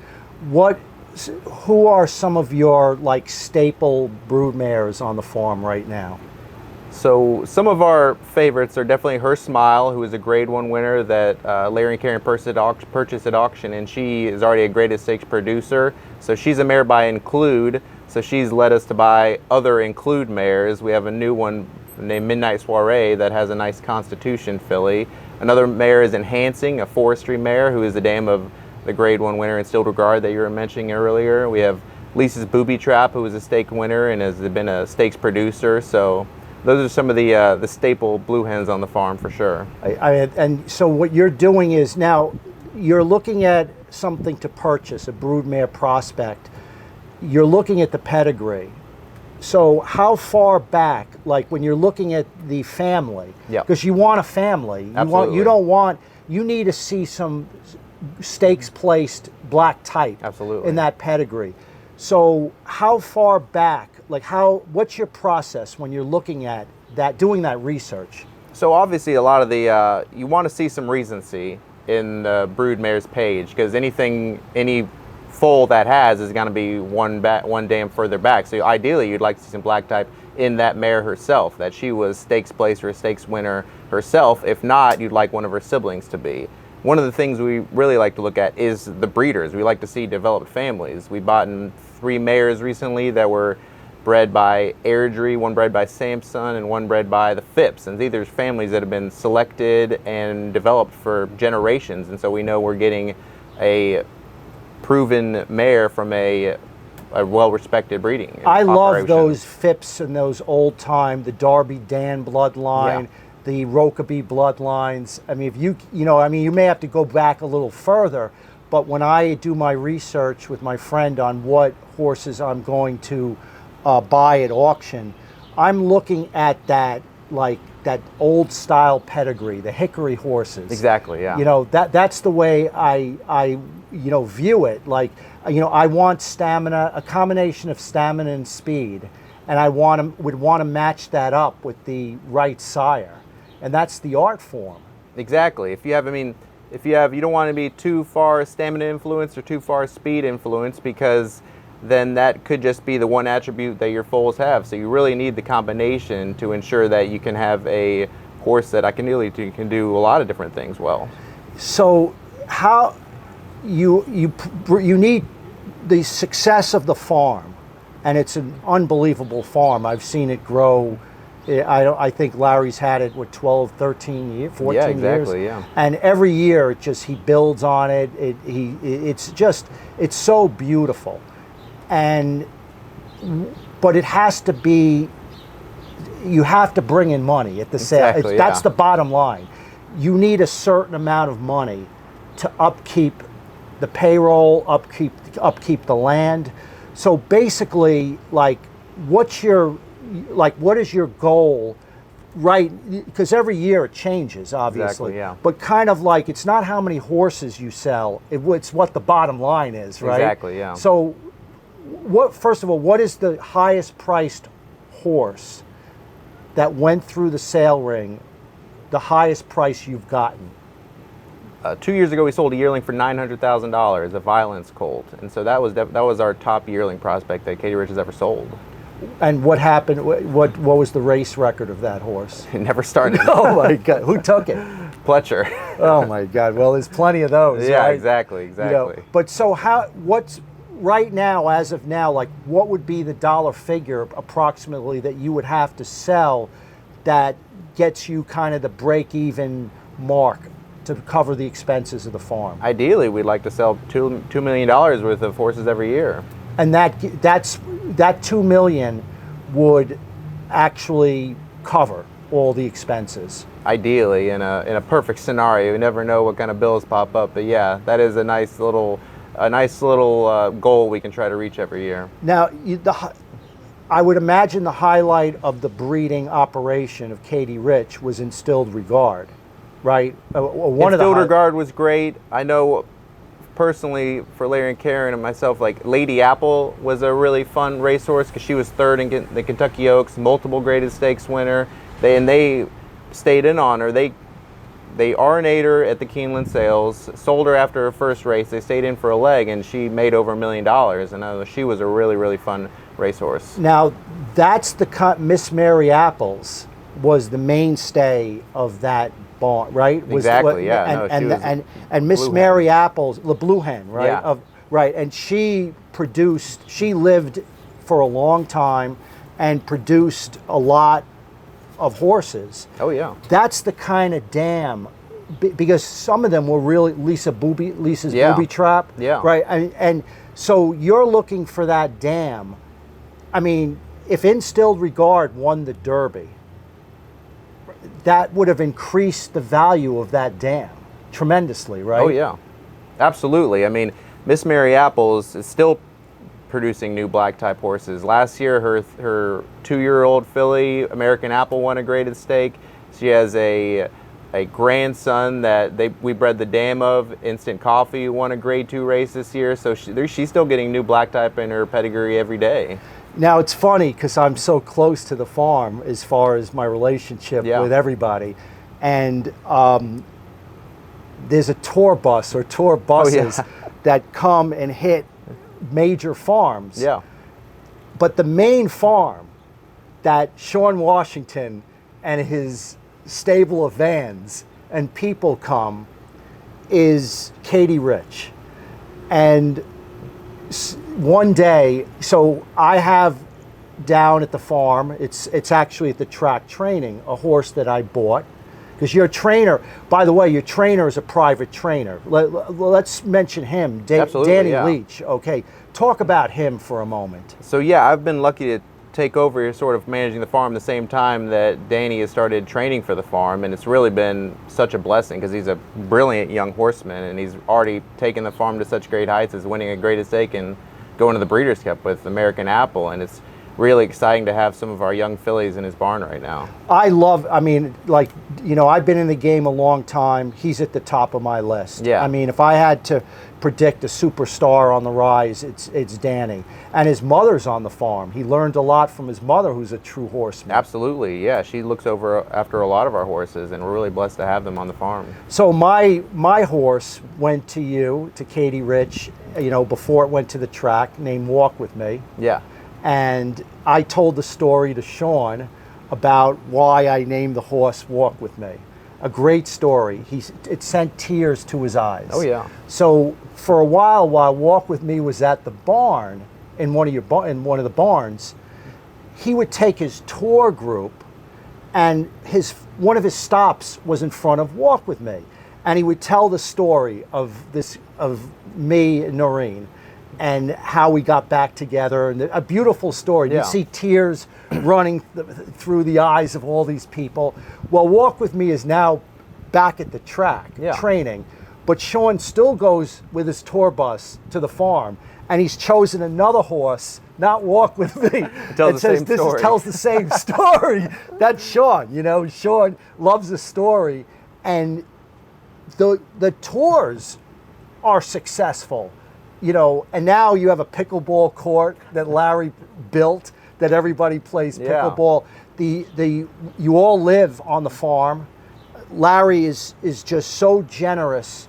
Speaker 2: Who are some of your staple brood mares on the farm right now?
Speaker 4: So some of our favorites are definitely Her Smile, who is a Grade 1 winner that Larry and Karen purchased at auction, and she is already a Graded Stakes producer. So she's a mare by Include, so she's led us to buy other Include mares. We have a new one named Midnight Soiree that has a nice Constitution filly. Another mare is Enhancing, a forestry mare, who is the dam of the Grade 1 winner in Still Regard that you were mentioning earlier. We have Lisa's Booby Trap, who is a stake winner and has been a stakes producer. So those are some of the staple blue hens on the farm for sure.
Speaker 2: And so what you're doing is now you're looking at something to purchase, a broodmare prospect. You're looking at the pedigree. So how far back, like when you're looking at the family, because you want a family, you need to see some stakes placed black type in that pedigree. So how far back, like what's your process when you're looking at that, doing that research?
Speaker 4: So obviously a lot of the, you want to see some recency in the broodmare's page, because any foal that has is going to be one dam further back. So ideally you'd like to see some black type in that mare herself, that she was stakes placer or stakes winner herself. If not, you'd like one of her siblings to be. One of the things we really like to look at is the breeders. We like to see developed families. We bought in 3 mares recently that were bred by Airdrie, one bred by Samson, and one bred by the Phipps. And these are families that have been selected and developed for generations. And so we know we're getting a proven mare from a well-respected breeding
Speaker 2: I
Speaker 4: operation.
Speaker 2: love those Phipps and those old-time, the Darby Dan bloodline, the Rokeby bloodlines. I mean, if you may have to go back a little further, but when I do my research with my friend on what horses I'm going to buy at auction, I'm looking at that, like that old style pedigree, the hickory horses.
Speaker 4: Exactly, yeah.
Speaker 2: You know, that's the way I view it. Like, I want stamina, a combination of stamina and speed, and I would want to match that up with the right sire, and that's the art form.
Speaker 4: Exactly. If you don't want to be too far stamina influence or too far speed influence, because then that could just be the one attribute that your foals have. So you really need the combination to ensure that you can have a horse that can do a lot of different things well.
Speaker 2: So how you need the success of the farm, and it's an unbelievable farm. I've seen it grow. I think Larry's had it, 12, 13 years, 14 years.
Speaker 4: Yeah, exactly, yeah.
Speaker 2: And every year, he builds on it. It's so beautiful. But it has to be, you have to bring in money at the sale.
Speaker 4: Exactly,
Speaker 2: that's the bottom line. You need a certain amount of money to upkeep the payroll, upkeep the land. So basically, what is your goal? Right, because every year it changes, obviously.
Speaker 4: Exactly, yeah.
Speaker 2: But kind of like, it's not how many horses you sell, it's what the bottom line is, right?
Speaker 4: Exactly, yeah.
Speaker 2: So, first of all, what is the highest priced horse that went through the sale ring, the highest price you've gotten?
Speaker 4: 2 years ago, we sold a yearling for $900,000, a Violence colt, and so that was our top yearling prospect that KatieRich has ever sold.
Speaker 2: And what happened? What was the race record of that horse?
Speaker 4: It never started.
Speaker 2: Oh my God! Who took it?
Speaker 4: Pletcher.
Speaker 2: Oh my God! Well, there's plenty of those.
Speaker 4: Yeah,
Speaker 2: right?
Speaker 4: exactly.
Speaker 2: But so what's right now, as of now, what would be the dollar figure approximately that you would have to sell that gets you kind of the break-even mark to cover the expenses of the farm?
Speaker 4: Ideally, we'd like to sell $2 million worth of horses every year.
Speaker 2: And that $2 million would actually cover all the expenses.
Speaker 4: Ideally, in a perfect scenario, you never know what kind of bills pop up. But yeah, that is a nice little goal we can try to reach every year.
Speaker 2: Now, I would imagine the highlight of the breeding operation of KatieRich was Instilled Regard, right?
Speaker 4: Instilled Regard was great. I know personally, for Larry and Karen and myself, Lady Apple was a really fun racehorse because she was third in the Kentucky Oaks, multiple graded stakes winner. They stayed in on her. They RNA'd her at the Keeneland sales, sold her after her first race. They stayed in for a leg, and she made over $1 million. And she was a really, really fun racehorse.
Speaker 2: Now, that's the Miss Mary Apples was the mainstay of that barn, right?
Speaker 4: Exactly, yeah. No, she was
Speaker 2: and Miss
Speaker 4: blue
Speaker 2: Mary
Speaker 4: hen.
Speaker 2: Apples, the blue hen, right?
Speaker 4: Yeah.
Speaker 2: Right, and she lived for a long time and produced a lot of horses.
Speaker 4: Oh yeah.
Speaker 2: That's the kind of dam, because some of them were really Lisa's
Speaker 4: Yeah.
Speaker 2: booby trap,
Speaker 4: Yeah.
Speaker 2: right? And so you're looking for that dam. I mean, if Instilled Regard won the Derby, that would have increased the value of that dam tremendously, right?
Speaker 4: Oh yeah, absolutely. I mean, Miss Mary Apples is still producing new black type horses. Last year, her 2-year-old filly American Apple won a graded stake. She has a grandson that we bred the dam of. Instant Coffee won a Grade 2 race this year. So she's still getting new black type in her pedigree every day.
Speaker 2: Now it's funny because I'm so close to the farm as far as my relationship
Speaker 4: Yeah.
Speaker 2: with everybody, and there's a tour bus or tour buses that come and hit major farms.
Speaker 4: Yeah.
Speaker 2: But the main farm that Sean Washington and his stable of vans and people come is KatieRich. And one day, so I have down at the farm, it's actually at the track training, a horse that I bought. Because your trainer, by the way, your trainer is a private trainer. Let's mention him,
Speaker 4: Absolutely,
Speaker 2: Danny
Speaker 4: yeah.
Speaker 2: Leach. Okay, talk about him for a moment.
Speaker 4: So yeah, I've been lucky to take over sort of managing the farm the same time that Danny has started training for the farm, and it's really been such a blessing because he's a brilliant young horseman, and he's already taken the farm to such great heights as winning a graded stake and going to the Breeders' Cup with American Apple, and it's really exciting to have some of our young fillies in his barn right now.
Speaker 2: I mean, like, you know, I've been in the game a long time. He's at the top of my list.
Speaker 4: Yeah.
Speaker 2: I mean, if I had to predict a superstar on the rise, it's Danny. And his mother's on the farm. He learned a lot from his mother, who's a true horseman.
Speaker 4: Absolutely, yeah. She looks over after a lot of our horses, and we're really blessed to have them on the farm.
Speaker 2: So my horse went to you, to KatieRich, you know, before it went to the track, named Walk With Me.
Speaker 4: Yeah.
Speaker 2: And I told the story to Sean about why I named the horse Walk With Me. A great story. It sent tears to his eyes.
Speaker 4: Oh yeah.
Speaker 2: So for a while Walk With Me was at the barn, in one of the barns, he would take his tour group, and one of his stops was in front of Walk With Me, and he would tell the story of me and Noreen, and how we got back together, and a beautiful story.
Speaker 4: Yeah.
Speaker 2: You see tears running through the eyes of all these people. Well, Walk With Me is now back at the track,
Speaker 4: Yeah.
Speaker 2: training, but Sean still goes with his tour bus to the farm, and he's chosen another horse, not Walk With Me.
Speaker 4: Tells the same story.
Speaker 2: Tells the same story. That's Sean, you know. Sean loves the story, and the tours are successful. You know, and now you have a pickleball court that Larry built that everybody plays
Speaker 4: Yeah.
Speaker 2: pickleball. You all live on the farm. Larry is just so generous.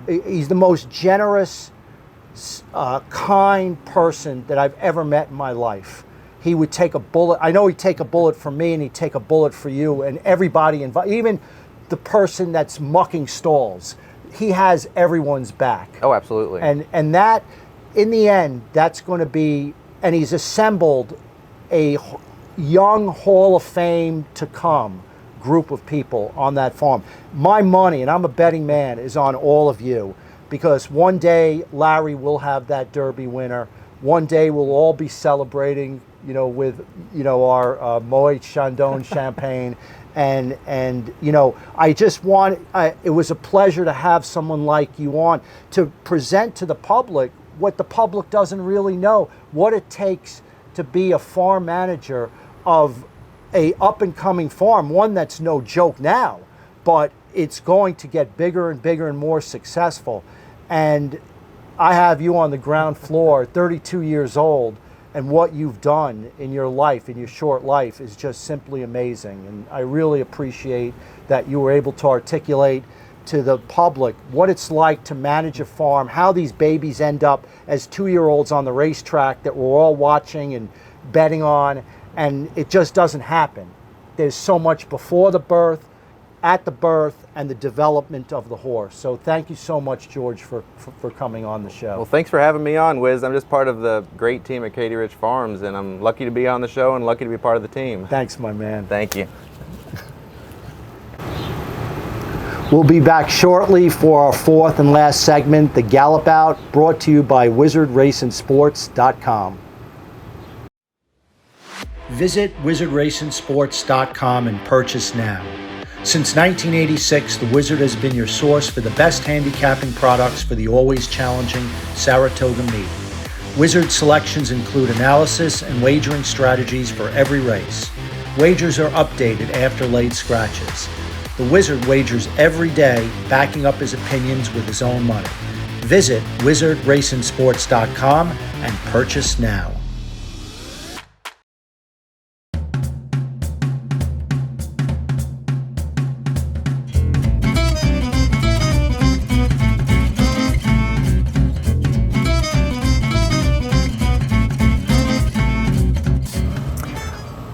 Speaker 2: He's the most generous, kind person that I've ever met in my life. He would take a bullet. I know he'd take a bullet for me, and he'd take a bullet for you and everybody involved, even the person that's mucking stalls. He has everyone's back.
Speaker 4: Oh, absolutely.
Speaker 2: And that, in the end, that's going to be, and he's assembled a young Hall of Fame to come group of people on that farm. My money, and I'm a betting man, is on all of you, because one day Larry will have that Derby winner. One day we'll all be celebrating, you know, with, you know, our Moet Chandon champagne. And you know, it was a pleasure to have someone like you on to present to the public what the public doesn't really know, what it takes to be a farm manager of a up and coming farm, one that's no joke now, but it's going to get bigger and bigger and more successful. And I have you on the ground floor, 32 years old, and what you've done in your life, in your short life, is just simply amazing. And I really appreciate that you were able to articulate to the public what it's like to manage a farm, how these babies end up as 2-year-olds on the racetrack that we're all watching and betting on, and it just doesn't happen. there's so much before the birth, at the birth, and the development of the horse. So thank you so much, George, for coming on the show.
Speaker 4: Well, thanks for having me on, Wiz. I'm just part of the great team at KatieRich Farms, and I'm lucky to be on the show and lucky to be part of the team.
Speaker 2: Thanks, my man.
Speaker 4: Thank you.
Speaker 2: We'll be back shortly for our fourth and last segment, The Gallop Out, brought to you by WizardRacingSports.com. Visit WizardRacingSports.com and purchase now. Since 1986, the Wizard has been your source for the best handicapping products for the always challenging Saratoga meet. Wizard selections include analysis and wagering strategies for every race. Wagers are updated after late scratches. The Wizard wagers every day, backing up his opinions with his own money. Visit WizardRacingSports.com and purchase now.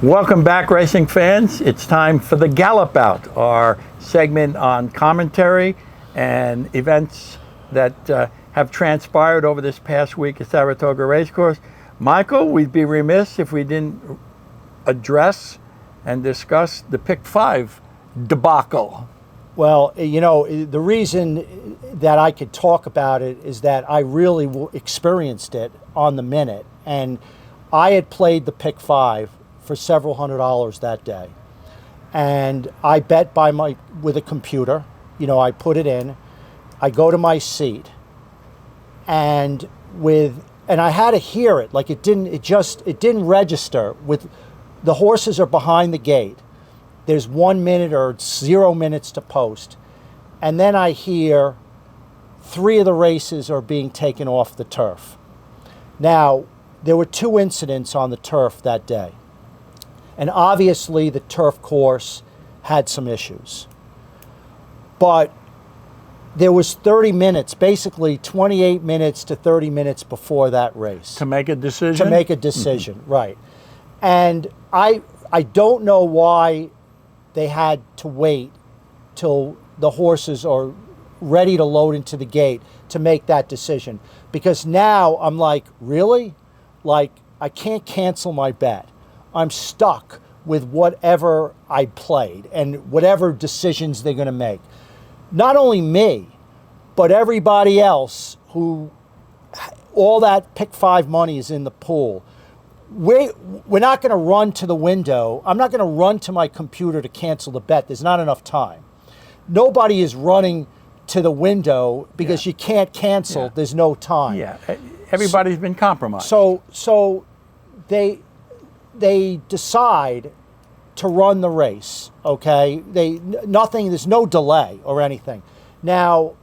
Speaker 1: Welcome back, racing fans. It's time for the Gallop Out, our segment on commentary and events that have transpired over this past week at Saratoga Racecourse. Michael, we'd be remiss if we didn't address and discuss the Pick 5 debacle.
Speaker 2: Well, you know, the reason that I could talk about it is that I really experienced it on the minute. And I had played the Pick 5 for several $100s that day. And I bet with a computer, you know, I put it in, I go to my seat, and I had to hear it, like it didn't register. With the horses are behind the gate. There's 1 minute or 0 minutes to post. And then I hear 3 of the races are being taken off the turf. Now, there were 2 incidents on the turf that day. And obviously the turf course had some issues. But there was 30 minutes, basically 28 minutes to 30 minutes before that race.
Speaker 1: To make a decision?
Speaker 2: To make a decision, right. And I don't know why they had to wait till the horses are ready to load into the gate to make that decision. Because now I'm like, really? Like, I can't cancel my bet. I'm stuck with whatever I played and whatever decisions they're going to make. Not only me, but everybody else who, all that Pick 5 money is in the pool. We're not going to run to the window. I'm not going to run to my computer to cancel the bet. There's not enough time. Nobody is running to the window because you can't cancel. Yeah. There's no time.
Speaker 1: Yeah, everybody's been compromised.
Speaker 2: So they decide to run the race, okay? There's no delay or anything. Now,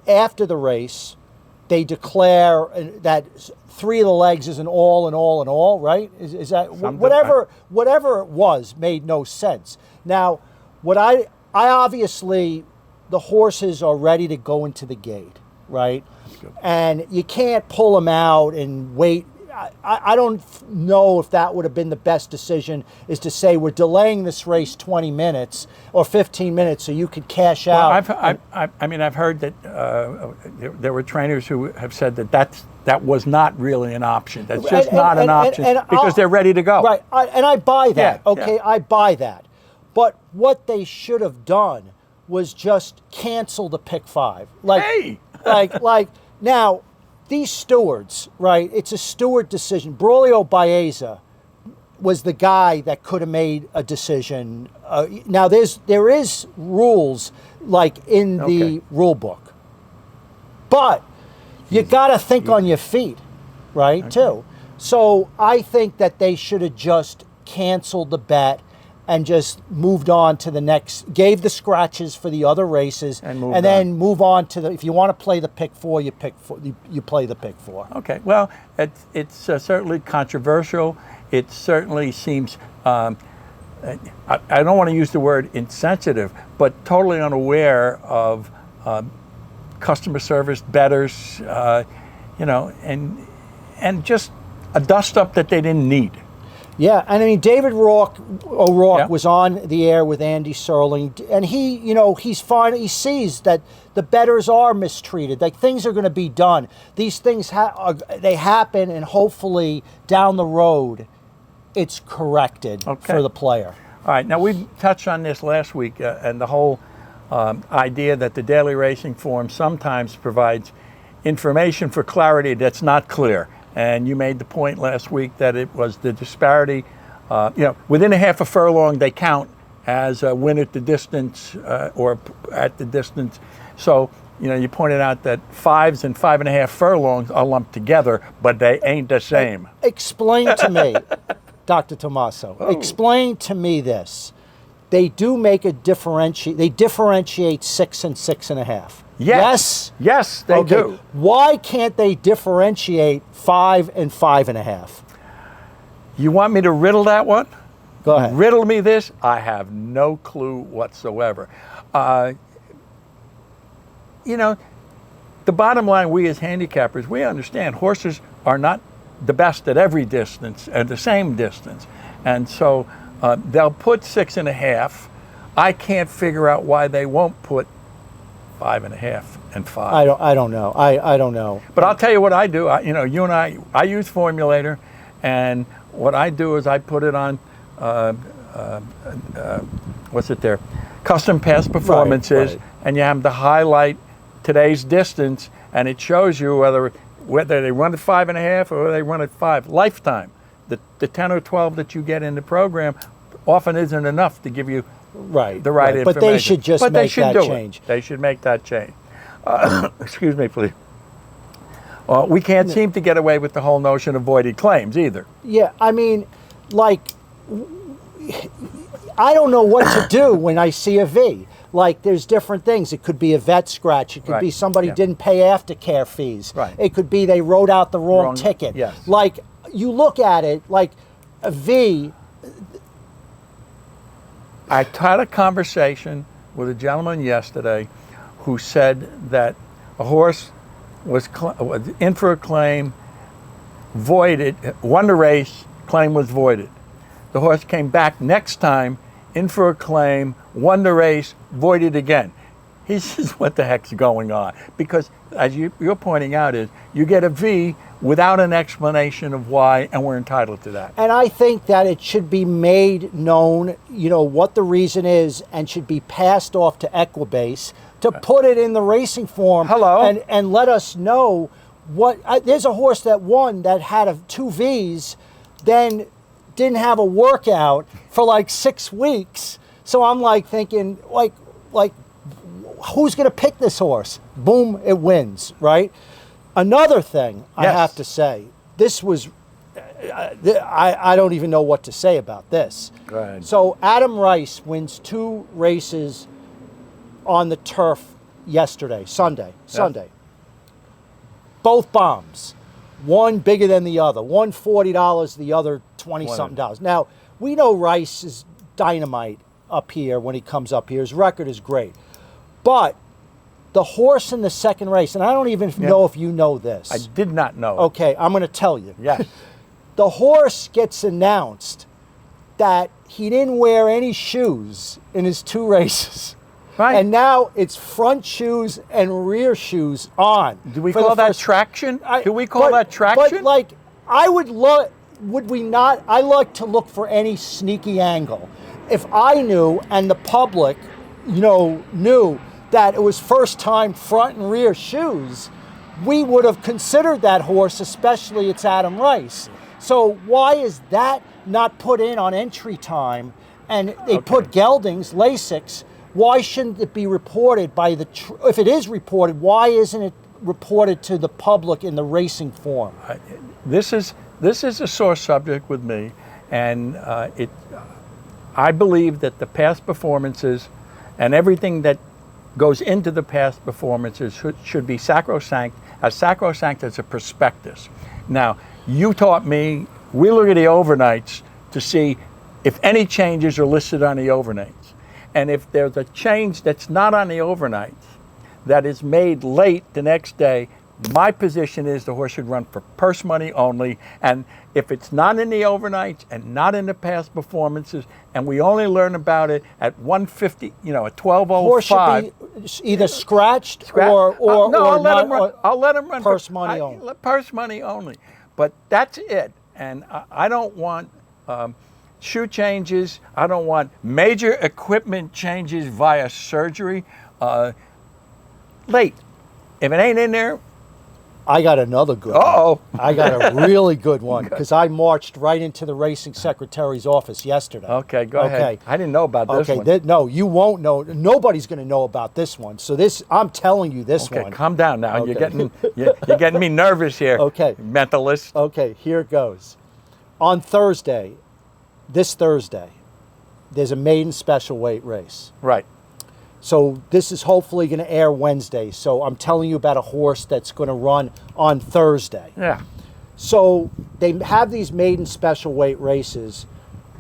Speaker 2: after the race, they declare that 3 of the legs is an all, right? Is that something, whatever it was made no sense. Now, what I obviously, the horses are ready to go into the gate, right? And you can't pull them out and wait. I don't know if that would have been the best decision, is to say we're delaying this race 20 minutes or 15 minutes so you could cash out.
Speaker 1: I've heard that there were trainers who have said that was not really an option. That's just not an option because they're ready to go.
Speaker 2: Right, and I buy that.
Speaker 1: Yeah,
Speaker 2: okay,
Speaker 1: yeah.
Speaker 2: I buy that. But what they should have done was just cancel the Pick 5.
Speaker 1: Hey!
Speaker 2: like now. These stewards, right? It's a steward decision. Braulio Baeza was the guy that could have made a decision. Now there is rules like in the rule book, but you got to think on your feet, right? Too. So I think that they should have just canceled the bet and just moved on to the next, gave the scratches for the other races, and then move on to if you want to play the Pick 4, you play the Pick 4.
Speaker 1: Okay, well, it's certainly controversial. It certainly seems, I don't want to use the word insensitive, but totally unaware of customer service, bettors, and just a dust up that they didn't need.
Speaker 2: Yeah, and I mean David O'Rourke
Speaker 1: Yeah.
Speaker 2: was on the air with Andy Serling, and he, he's fine. He sees that the betters are mistreated. Like things are going to be done. These things they happen, and hopefully down the road, it's corrected for the player.
Speaker 1: All right. Now we touched on this last week, and the whole idea that the daily racing form sometimes provides information for clarity that's not clear. And you made the point last week that it was the disparity. Within a half a furlong, they count as a win at the distance or at the distance. So, you pointed out that 5s and 5.5 furlongs are lumped together, but they ain't the same.
Speaker 2: Explain to me, Dr. Tommaso, explain to me this. They do make a differentiate. They differentiate 6 and 6.5. Yes?
Speaker 1: Yes, they do.
Speaker 2: Why can't they differentiate 5 and 5.5?
Speaker 1: You want me to riddle that one?
Speaker 2: Go ahead.
Speaker 1: Riddle me this? I have no clue whatsoever. The bottom line, we as handicappers, we understand horses are not the best at every distance, at the same distance. And so they'll put 6.5. I can't figure out why they won't put 5.5 and 5.
Speaker 2: I don't know. I don't know.
Speaker 1: But I'll tell you what I do. You and I use Formulator, and what I do is I put it on, what's it there? Custom past performances,
Speaker 2: right.
Speaker 1: And you have to highlight today's distance, and it shows you whether they run at 5.5 or they run at 5. Lifetime. The 10 or 12 that you get in the program often isn't enough to give you the right information.
Speaker 2: But they should just make that change.
Speaker 1: They should make that change. Excuse me, please. We can't seem to get away with the whole notion of voided claims either.
Speaker 2: Yeah, I mean, like, I don't know what to do when I see a V. Like, there's different things. It could be a vet scratch. It could be somebody didn't pay aftercare fees.
Speaker 1: Right.
Speaker 2: It could be they wrote out the wrong ticket.
Speaker 1: Yes.
Speaker 2: Like, you look at it, like, a V.
Speaker 1: I had a conversation with a gentleman yesterday who said that a horse was in for a claim, voided, won the race, claim was voided. The horse came back next time, in for a claim, won the race, voided again. He says, what the heck's going on? Because as you're pointing out is, you get a V without an explanation of why, and we're entitled to that.
Speaker 2: And I think that it should be made known, what the reason is, and should be passed off to Equibase to put it in the racing form.
Speaker 1: Hello.
Speaker 2: And let us know there's a horse that won that had 2 Vs, then didn't have a workout for like 6 weeks. So I'm like thinking, like, who's going to pick this horse? Boom, it wins, right? Another thing I have to say, this was, I don't even know what to say about this.
Speaker 1: Go ahead.
Speaker 2: So Adam Rice wins 2 races on the turf Sunday. Both bombs. One bigger than the other. One $40, the other $20-something. Now, we know Rice is dynamite up here when he comes up here. His record is great. But the horse in the second race, and I don't even know if you know this.
Speaker 1: I did not know.
Speaker 2: Okay, I'm going to tell you.
Speaker 1: Yes.
Speaker 2: The horse gets announced that he didn't wear any shoes in his 2 races.
Speaker 1: Right.
Speaker 2: And now it's front shoes and rear shoes on.
Speaker 1: Do we call that traction? Do we call that traction?
Speaker 2: But like, I would we not? I like to look for any sneaky angle. If I knew and the public, knew that it was first time front and rear shoes, we would have considered that horse, especially it's Adam Rice. So why is that not put in on entry time? And they put geldings, Lasix. Why shouldn't it be reported by if it is reported, why isn't it reported to the public in the racing form?
Speaker 1: This is a sore subject with me, and I believe that the past performances and everything that goes into the past performances should be sacrosanct as a prospectus. Now, you taught me, we look at the overnights to see if any changes are listed on the overnights. And if there's a change that's not on the overnights, that is made late the next day, My position is the horse should run for purse money only, and if it's not in the overnights and not in the past performances, and we only learn about it at 150, at
Speaker 2: Horse
Speaker 1: 12:05.
Speaker 2: should be either scratched
Speaker 1: No, I'll let
Speaker 2: not,
Speaker 1: him run. I'll let him run
Speaker 2: purse money only.
Speaker 1: Purse money only, but that's it. And I don't want shoe changes. I don't want major equipment changes via surgery. Late. If it ain't in there,
Speaker 2: I got another good
Speaker 1: uh-oh.
Speaker 2: one. I got a really good one because I marched right into the racing secretary's office yesterday.
Speaker 1: Okay, go ahead. I didn't know about this one.
Speaker 2: No, you won't know. Nobody's going to know about this one. So I'm telling you this
Speaker 1: Okay,
Speaker 2: one.
Speaker 1: calm down now.
Speaker 2: Okay.
Speaker 1: You're getting me nervous here.
Speaker 2: Okay.
Speaker 1: Mentalist.
Speaker 2: Okay, here it goes. On Thursday, this Thursday, there's a maiden special weight race.
Speaker 1: Right.
Speaker 2: So this is hopefully going to air Wednesday. So I'm telling you about a horse that's going to run on Thursday.
Speaker 1: Yeah.
Speaker 2: So they have these maiden special weight races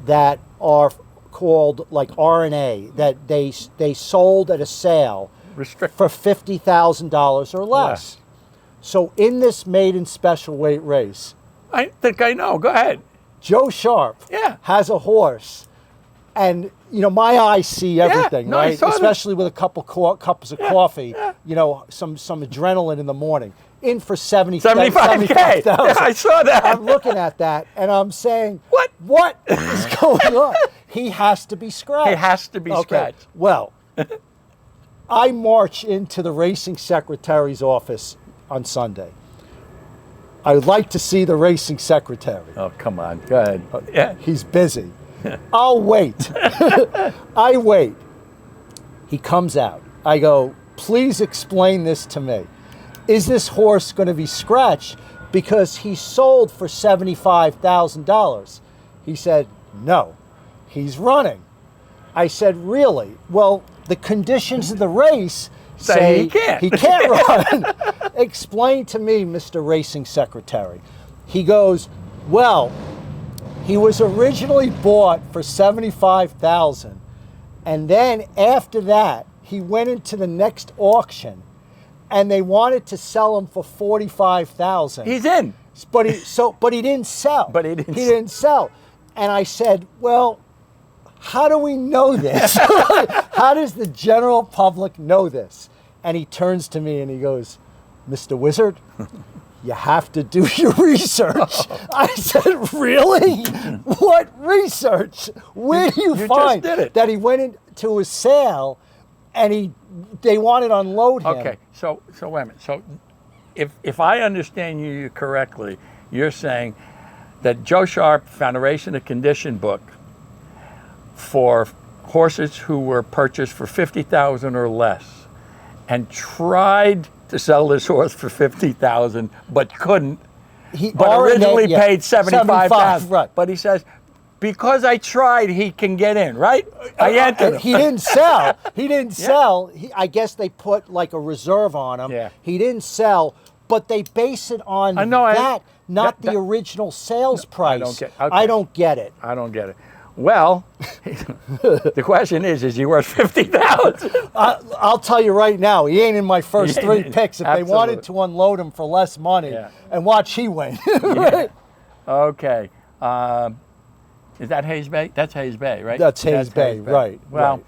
Speaker 2: that are called like RNA that they sold at a sale
Speaker 1: Restrict.
Speaker 2: for $50,000 or less. So in this maiden special weight race,
Speaker 1: I think I know. Go ahead.
Speaker 2: Joe Sharp has a horse, and my eyes see everything,
Speaker 1: no, I
Speaker 2: right?
Speaker 1: saw that.
Speaker 2: Especially with a couple cups of coffee, some adrenaline in the morning. In for
Speaker 1: 75K. Yeah, I saw that.
Speaker 2: I'm looking at that and I'm saying, What is going on? He has to be scratched.
Speaker 1: He has to be scratched.
Speaker 2: Well, I march into the racing secretary's office on Sunday. I would like to see the racing secretary.
Speaker 1: Oh, come on. Go ahead. Yeah.
Speaker 2: He's busy. I'll wait. I wait. He comes out. I go, please explain this to me. Is this horse going to be scratched because he sold for $75,000? He said, no, he's running. I said, really? Well, the conditions of the race say he can't run. Explain to me, Mr. Racing Secretary. He goes, well, he was originally bought for $75,000, and then after that, he went into the next auction, and they wanted to sell him for $45,000.
Speaker 1: He's in.
Speaker 2: But he didn't sell.
Speaker 1: He
Speaker 2: didn't sell. And I said, well, how do we know this? How does the general public know this? And he turns to me and he goes, Mr. Wizard, you have to do your research. I said, really? What research? Where do you find that he went into a sale and they wanted to unload him?
Speaker 1: Okay, so wait a minute. So if I understand you correctly, you're saying that Joe Sharp found a race in a condition book for horses who were purchased for $50,000 or less, and tried to sell this horse for $50,000, but couldn't. But originally paid $75,000.
Speaker 2: Right.
Speaker 1: But he says, because I tried, he can get in, right? I entered him.
Speaker 2: He didn't sell. He didn't sell. I guess they put like a reserve on him.
Speaker 1: Yeah.
Speaker 2: He didn't sell, but they base it on not the original sales price. I don't get it.
Speaker 1: I don't get it. Well, the question is he worth $50,000?
Speaker 2: I'll tell you right now, he ain't in my first three picks. If they wanted to unload him for less money, and watch he win.
Speaker 1: Yeah. Okay. Is that Hayes Bay? That's Hayes Bay, right?
Speaker 2: That's Hayes Bay, right.
Speaker 1: Well,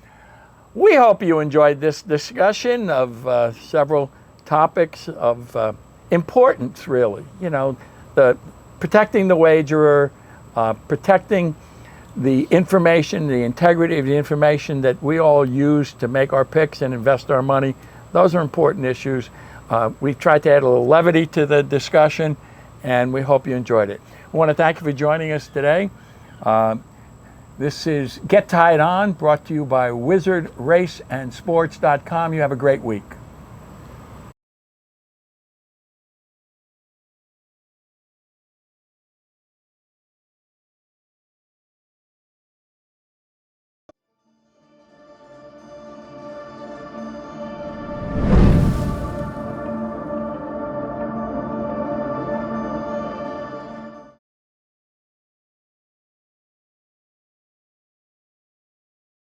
Speaker 1: we hope you enjoyed this discussion of several topics of importance, really. The protecting the wagerer, protecting the information, the integrity of the information that we all use to make our picks and invest our money. Those are important issues. We've tried to add a little levity to the discussion, and we hope you enjoyed it. I want to thank you for joining us today. This is Get Tied On, brought to you by WizardRaceandSports.com. You have a great week.